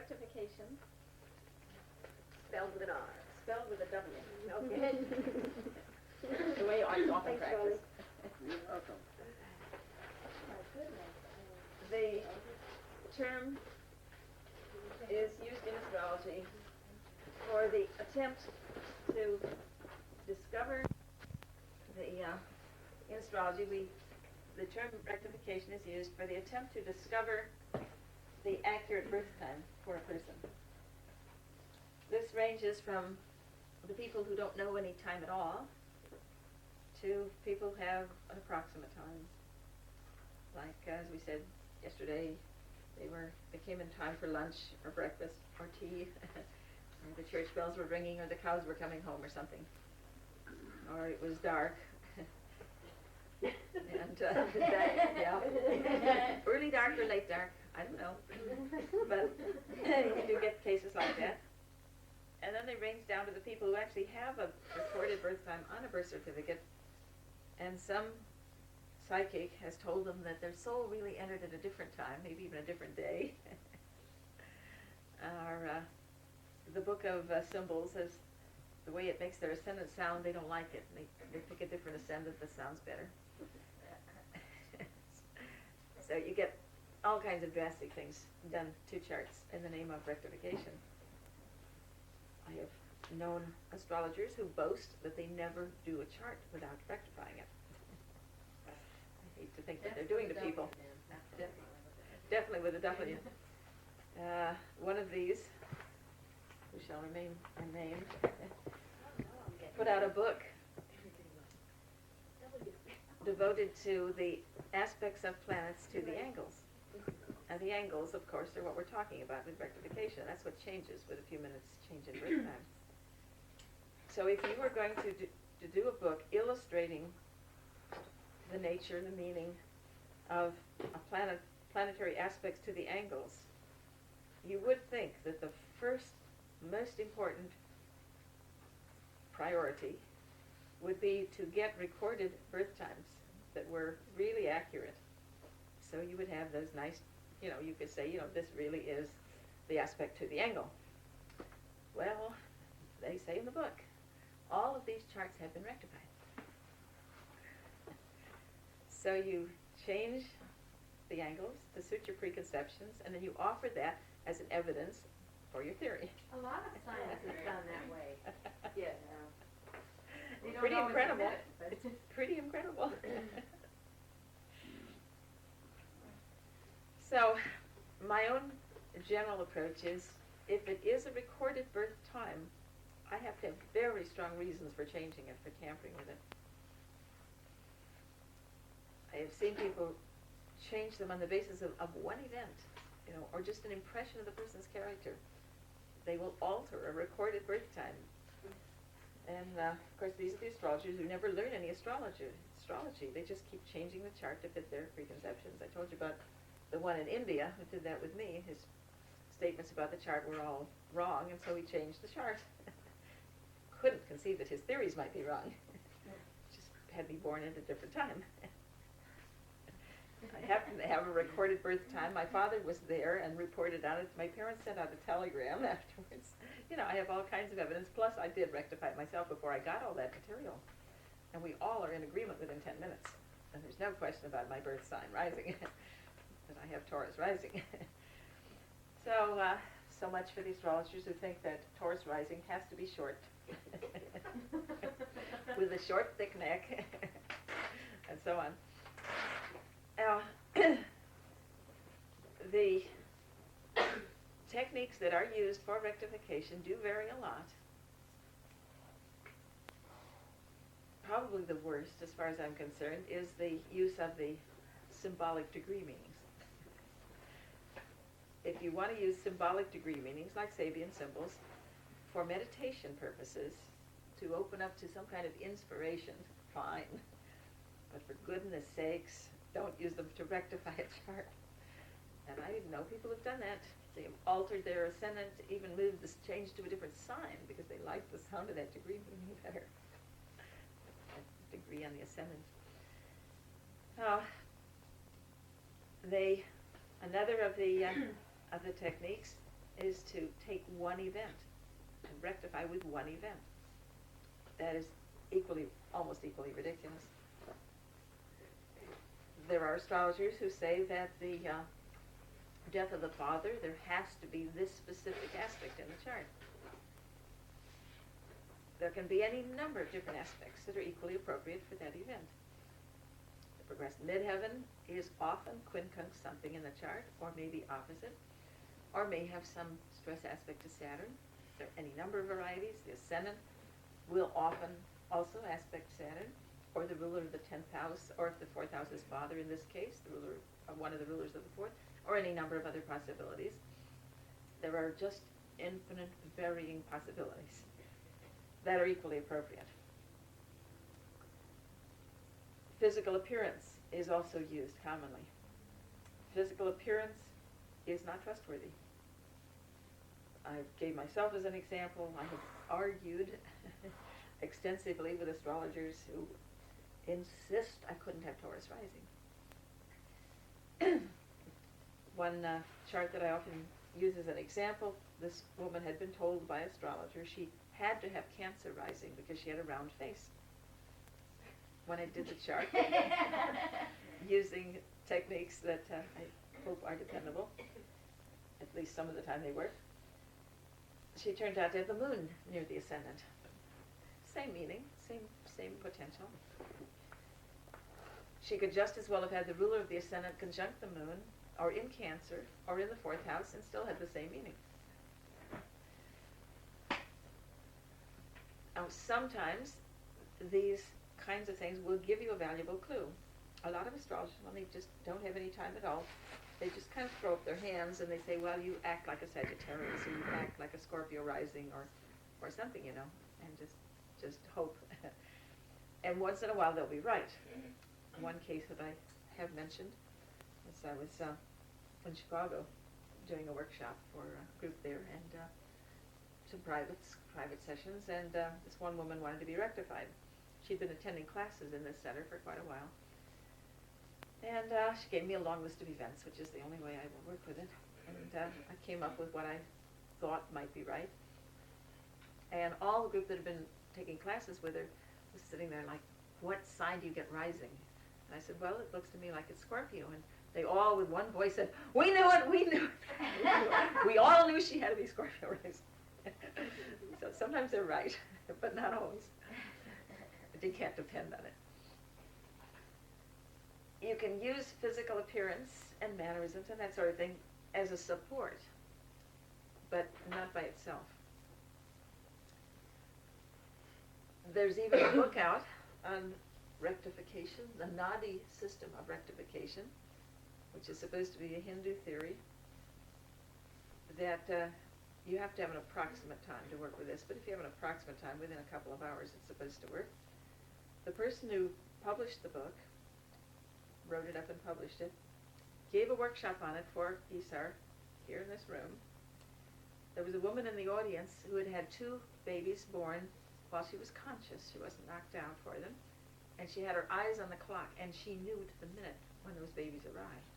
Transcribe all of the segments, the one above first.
rectification, Spelled with an R. spelled with a W. Okay. The way I often Thanks, practice. You're welcome. The term is used in astrology for the attempt to discover in astrology, the term rectification is used for the attempt to discover the accurate birth time for a person. This ranges from the people who don't know any time at all to people who have an approximate time. Like, as we said yesterday, they came in time for lunch or breakfast or tea, or the church bells were ringing, or the cows were coming home or something, or it was dark. And yeah, early dark or late dark, I don't know, but you do get cases like that. And then they range down to the people who actually have a recorded birth time on a birth certificate, and some psychic has told them that their soul really entered at a different time, maybe even a different day. Or the book of symbols says the way it makes their ascendant sound, they don't like it. They pick a different ascendant that sounds better. So you get all kinds of drastic things done to charts in the name of rectification. I have known astrologers who boast that they never do a chart without rectifying it. I hate to think what they're doing to people. Definitely with a W. One of these, who shall remain unnamed, put out a book devoted to the aspects of planets to the angles. And the angles, of course, are what we're talking about with rectification. That's what changes with a few minutes change in birth time. So if you were going to do a book illustrating the nature, the meaning of a planetary aspects to the angles, you would think that the first, most important priority would be to get recorded birth times that were really accurate. So you would have those nice, you could say, this really is the aspect to the angle. Well, they say in the book, all of these charts have been rectified. So you change the angles to suit your preconceptions, and then you offer that as an evidence for your theory. A lot of science is done that way. Yeah. You don't Pretty always incredible. admit it, but It's pretty incredible. So, my own general approach is, if it is a recorded birth time, I have to have very strong reasons for changing it, for tampering with it. I have seen people change them on the basis of one event, or just an impression of the person's character. They will alter a recorded birth time. And of course, these are the astrologers who never learn any astrology. They just keep changing the chart to fit their preconceptions. I told you about the one in India who did that with me. His statements about the chart were all wrong, and so he changed the chart. Couldn't conceive that his theories might be wrong. Just had me born at a different time. I happened to have a recorded birth time. My father was there and reported on it. My parents sent out a telegram afterwards. I have all kinds of evidence. Plus, I did rectify it myself before I got all that material. And we all are in agreement within 10 minutes. And there's no question about my birth sign rising, that I have Taurus rising. So, so much for the astrologers who think that Taurus rising has to be short, with a short, thick neck, and so on. Now, the techniques that are used for rectification do vary a lot. Probably the worst, as far as I'm concerned, is the use of the symbolic degree meanings. If you want to use symbolic degree meanings, like Sabian symbols, for meditation purposes, to open up to some kind of inspiration, fine. But for goodness sakes, don't use them to rectify a chart. And I even know people have done that. They have altered their ascendant, even moved this change to a different sign because they like the sound of that degree meaning better. That degree on the ascendant. Another of the techniques is to take one event and rectify with one event. That is almost equally ridiculous. There are astrologers who say that the death of the father, there has to be this specific aspect in the chart. There can be any number of different aspects that are equally appropriate for that event. The progressed midheaven is often quincunx something in the chart, or maybe opposite, or may have some stress aspect to Saturn. There are any number of varieties. The ascendant will often also aspect Saturn, or the ruler of the 10th house, or if the 4th house is father in this case, the ruler, one of the rulers of the 4th, or any number of other possibilities. There are just infinite varying possibilities that are equally appropriate. Physical appearance is also used commonly. Physical appearance is not trustworthy. I gave myself as an example. I have argued extensively with astrologers who insist I couldn't have Taurus rising. One chart that I often use as an example, this woman had been told by astrologers she had to have Cancer rising because she had a round face. When I did the chart, using techniques that I hope are dependable, at least some of the time they work, she turned out to have the moon near the ascendant. Same meaning, same potential. She could just as well have had the ruler of the ascendant conjunct the moon, or in Cancer, or in the 4th house, and still had the same meaning. Now, sometimes these kinds of things will give you a valuable clue. A lot of astrologers, when they just don't have any time at all, they just kind of throw up their hands and they say, well, you act like a Sagittarius, or you act like a Scorpio rising, or something, you know, and just hope. And once in a while they'll be right. One case that I have mentioned is I was in Chicago doing a workshop for a group there, and some private sessions, and this one woman wanted to be rectified. She'd been attending classes in this center for quite a while. And she gave me a long list of events, which is the only way I will work with it. And I came up with what I thought might be right. And all the group that had been taking classes with her was sitting there like, what sign do you get rising? And I said, well, it looks to me like it's Scorpio. And they all with one voice said, we knew it, we knew it. We all knew she had to be Scorpio rising. So sometimes they're right, but not always. But you can't depend on it. You can use physical appearance and mannerisms and that sort of thing as a support, but not by itself. There's even a book out on rectification, the Nadi system of rectification, which is supposed to be a Hindu theory, that you have to have an approximate time to work with this, but if you have an approximate time, within a couple of hours it's supposed to work. The person who published the book, wrote it up and published it, gave a workshop on it for Isar here in this room. There was a woman in the audience who had had 2 babies born while she was conscious. She wasn't knocked down for them. And she had her eyes on the clock, and she knew to the minute when those babies arrived.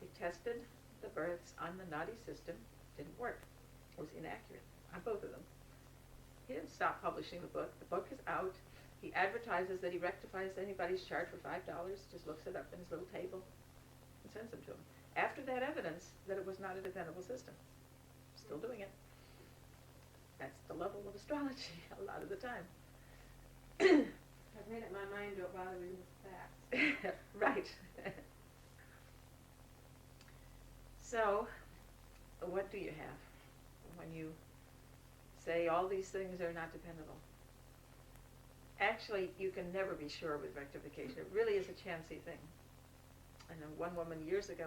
We tested the births on the Nadi system. Didn't work. It was inaccurate on both of them. He didn't stop publishing the book. The book is out. He advertises that he rectifies anybody's chart for $5, just looks it up in his little table and sends them to him. After that evidence that it was not a dependable system. Still doing it. That's the level of astrology a lot of the time. I've made up my mind, don't bother me with facts. Right. So, what do you have when you say all these things are not dependable? Actually, you can never be sure with rectification. It really is a chancy thing. I know one woman years ago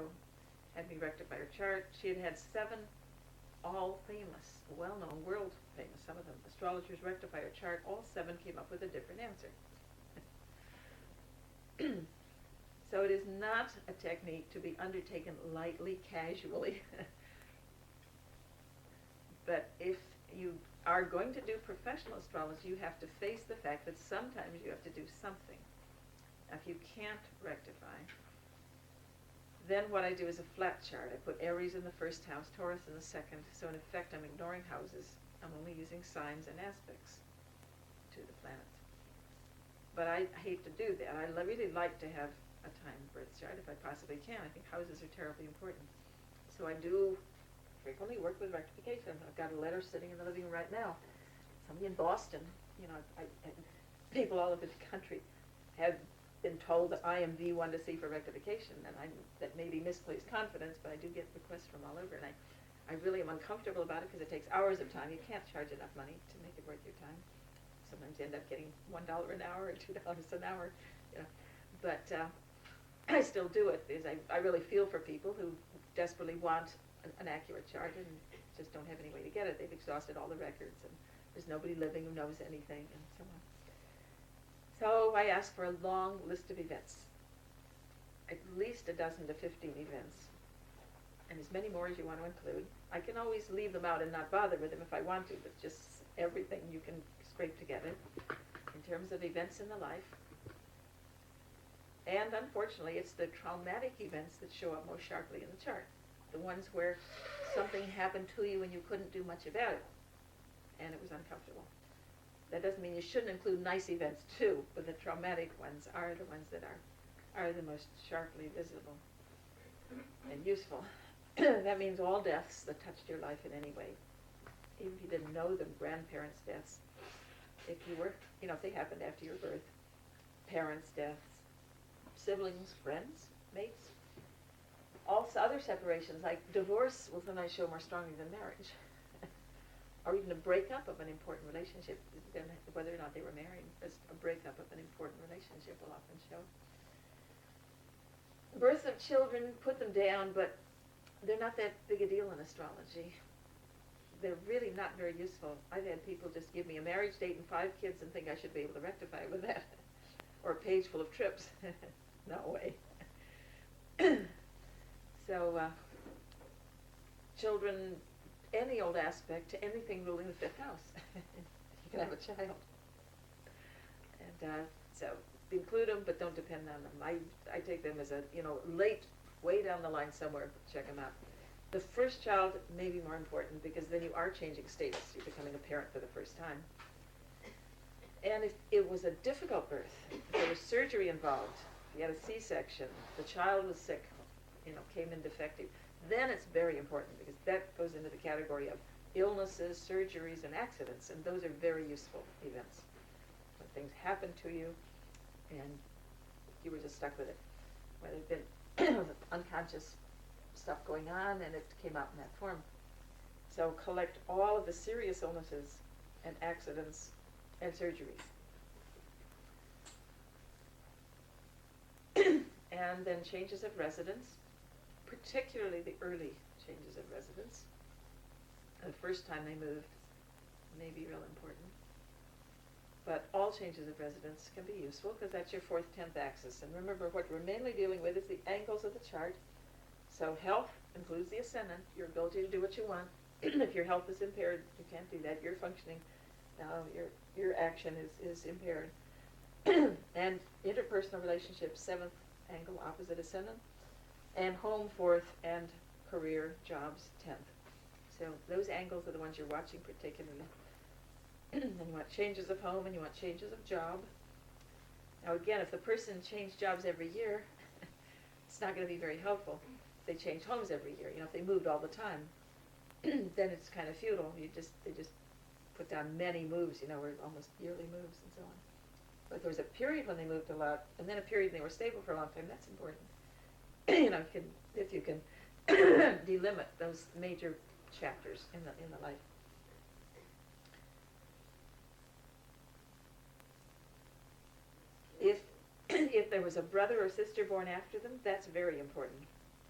had me rectify her chart. She had had 7 all famous, well-known, world famous, some of them, astrologers rectify her chart. All 7 came up with a different answer. So it is not a technique to be undertaken lightly, casually. But if you are going to do professional astrology, you have to face the fact that sometimes you have to do something. Now, if you can't rectify, Then what I do is a flat chart. I put Aries in the first house, Taurus in the second. So in effect, I'm ignoring houses. I'm only using signs and aspects to the planets. But I hate to do that. I really like to have a time birth chart if I possibly can. I think houses are terribly important. So I do frequently work with rectification. I've got a letter sitting in the living room right now. Somebody in Boston, people all over the country have been told that I am the one to see for rectification, and that may be misplaced confidence, but I do get requests from all over, and I really am uncomfortable about it because it takes hours of time. You can't charge enough money to make it worth your time. Sometimes you end up getting $1 an hour or $2 an hour, But I still do it because I really feel for people who desperately want an accurate chart and just don't have any way to get it. They've exhausted all the records, and there's nobody living who knows anything, and so on. So I ask for a long list of events, at least a dozen to 15 events, and as many more as you want to include. I can always leave them out and not bother with them if I want to, but just everything you can scrape together in terms of events in the life. And unfortunately, it's the traumatic events that show up most sharply in the chart. The ones where something happened to you and you couldn't do much about it, and it was uncomfortable. That doesn't mean you shouldn't include nice events too, but the traumatic ones are the ones that are the most sharply visible and useful. That means all deaths that touched your life in any way. Even if you didn't know them, grandparents' deaths. If you were, if they happened after your birth, parents' deaths, siblings, friends, mates. Also other separations, like divorce, will sometimes show more strongly than marriage. Or even a breakup of an important relationship, whether or not they were married. Just a breakup of an important relationship will often show. Births of children, put them down, but they're not that big a deal in astrology. They're really not very useful. I've had people just give me a marriage date and 5 kids and think I should be able to rectify with that. Or a page full of trips. No way. So, children, any old aspect to anything ruling the 5th house. You can have a child. And so include them, but don't depend on them. I take them as a, late, way down the line somewhere, check them out. The first child may be more important because then you are changing status. You're becoming a parent for the first time. And if it was a difficult birth, if there was surgery involved, if you had a C-section, the child was sick, came in defective, then it's very important because that goes into the category of illnesses, surgeries, and accidents, and those are very useful events. When things happen to you and you were just stuck with it. Whether it had been unconscious stuff going on and it came out in that form. So collect all of the serious illnesses and accidents and surgeries. And then changes of residence, particularly the early changes of residence. The first time they moved may be real important. But all changes of residence can be useful because that's your 4th, 10th axis. And remember, what we're mainly dealing with is the angles of the chart. So health includes the ascendant, your ability to do what you want. If your health is impaired, you can't do that. You're functioning. Your action is impaired. And interpersonal relationships, 7th angle opposite ascendant. And home, 4th, and career, jobs, 10th. So those angles are the ones you're watching particularly. And you want changes of home and you want changes of job. Now again, if the person changed jobs every year, it's not going to be very helpful. If they change homes every year, if they moved all the time, then it's kind of futile. They just put down many moves, where almost yearly moves and so on. But there was a period when they moved a lot, and then a period when they were stable for a long time. That's important. If you can delimit those major chapters in the life. If there was a brother or sister born after them, that's very important.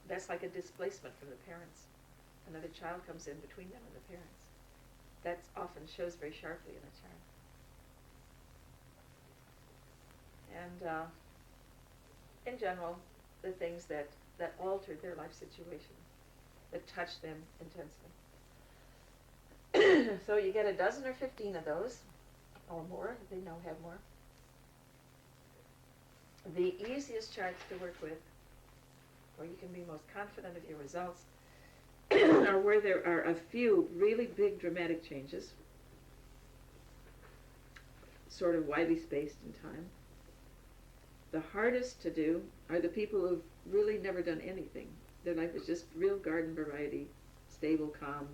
That's like a displacement from the parents. Another child comes in between them and the parents. That often shows very sharply in a child. And in general, the things that altered their life situation, that touched them intensely. So you get a dozen or 15 of those, or more, they know have more. The easiest charts to work with where you can be most confident of your results, are where there are a few really big dramatic changes, sort of widely spaced in time. The hardest to do are the people who've really never done anything. Their life is just real garden variety, stable, calm,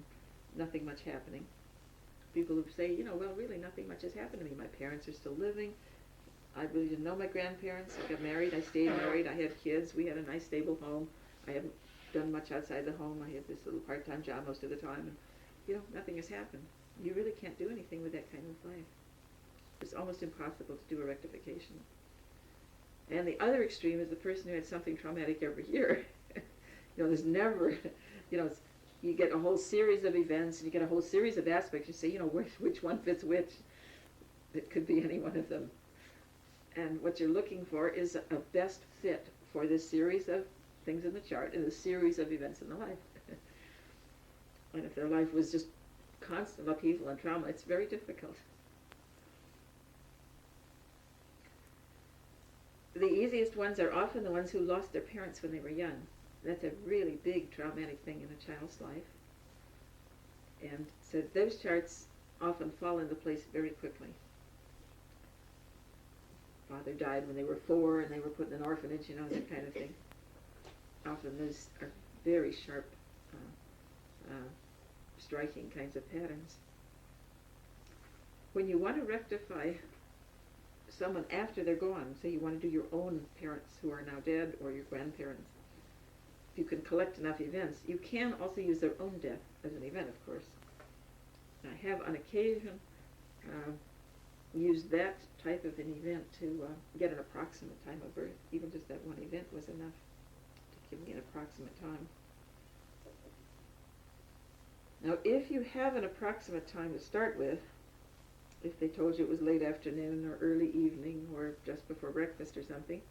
nothing much happening. People who say, well, really nothing much has happened to me. My parents are still living. I really didn't know my grandparents. I got married. I stayed married. I had kids. We had a nice, stable home. I haven't done much outside the home. I had this little part-time job most of the time. And, nothing has happened. You really can't do anything with that kind of life. It's almost impossible to do a rectification. And the other extreme is the person who had something traumatic every year. There's never, you get a whole series of events and you get a whole series of aspects. You say, which one fits which. It could be any one of them. And what you're looking for is a best fit for this series of things in the chart and the series of events in the life. And if their life was just constant upheaval and trauma, it's very difficult. The easiest ones are often the ones who lost their parents when they were young. That's a really big traumatic thing in a child's life. And so those charts often fall into place very quickly. Father died when they were 4 and they were put in an orphanage, that kind of thing. Often those are very sharp, striking kinds of patterns. When you want to rectify someone after they're gone, say you want to do your own parents who are now dead or your grandparents, if you can collect enough events, you can also use their own death as an event, of course. I have on occasion used that type of an event to get an approximate time of birth. Even just that one event was enough to give me an approximate time. Now, if you have an approximate time to start with, if they told you it was late afternoon or early evening or just before breakfast or something,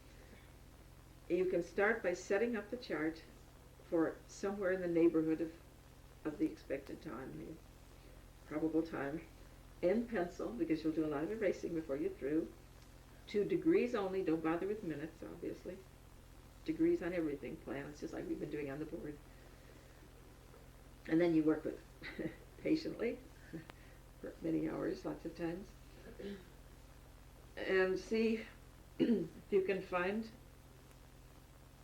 you can start by setting up the chart for somewhere in the neighborhood of the expected time, the probable time, in pencil, because you'll do a lot of erasing before you're through. 2 degrees only, don't bother with minutes, obviously. Degrees on everything, planets, just like we've been doing on the board. And then you work with patiently for many hours, lots of times, and see if you can find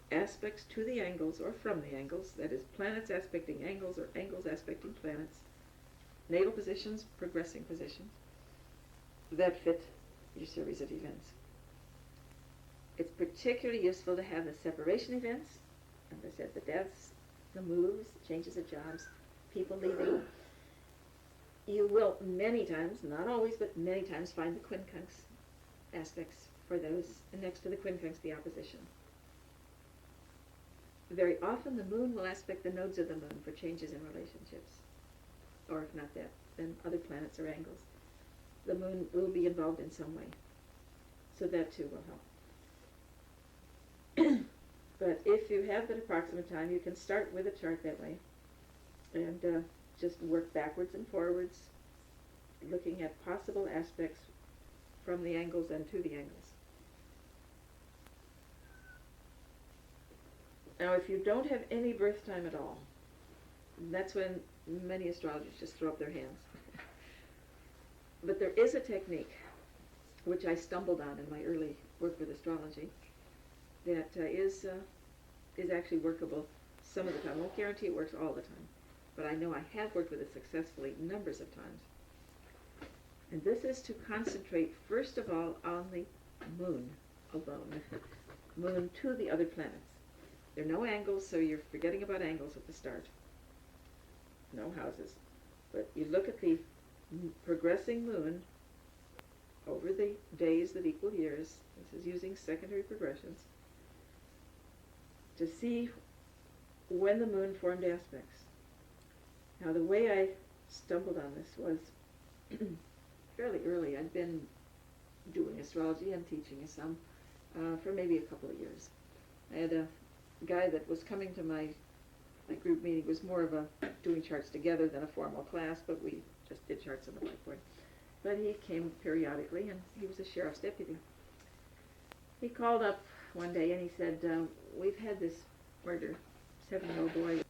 aspects to the angles or from the angles, that is, planets aspecting angles or angles aspecting planets, natal positions, progressing positions, that fit your series of events. It's particularly useful to have the separation events, as I said, the deaths, the moves, changes of jobs, people leaving. You will many times, not always, but many times find the quincunx aspects for those, and next to the quincunx, the opposition. Very often the moon will aspect the nodes of the moon for changes in relationships. Or if not that, then other planets or angles. The moon will be involved in some way. So that too will help. But if you have that approximate time, you can start with a chart that way. And just work backwards and forwards, looking at possible aspects from the angles and to the angles. Now, if you don't have any birth time at all, that's when many astrologers just throw up their hands. But there is a technique, which I stumbled on in my early work with astrology, that is actually workable some of the time. I won't guarantee it works all the time, but I know I have worked with it successfully numbers of times. And this is to concentrate, first of all, on the moon alone. Moon to the other planets. There are no angles, so you're forgetting about angles at the start. No houses. But you look at the progressing moon over the days that equal years. This is using secondary progressions to see when the moon formed aspects. Now, the way I stumbled on this was fairly early. I'd been doing astrology and teaching some for maybe a couple of years. I had a guy that was coming to my group meeting. It was more of a doing charts together than a formal class, but we just did charts on the whiteboard. But he came periodically, and he was a sheriff's deputy. He called up one day and he said, we've had this murder 7-year-old boy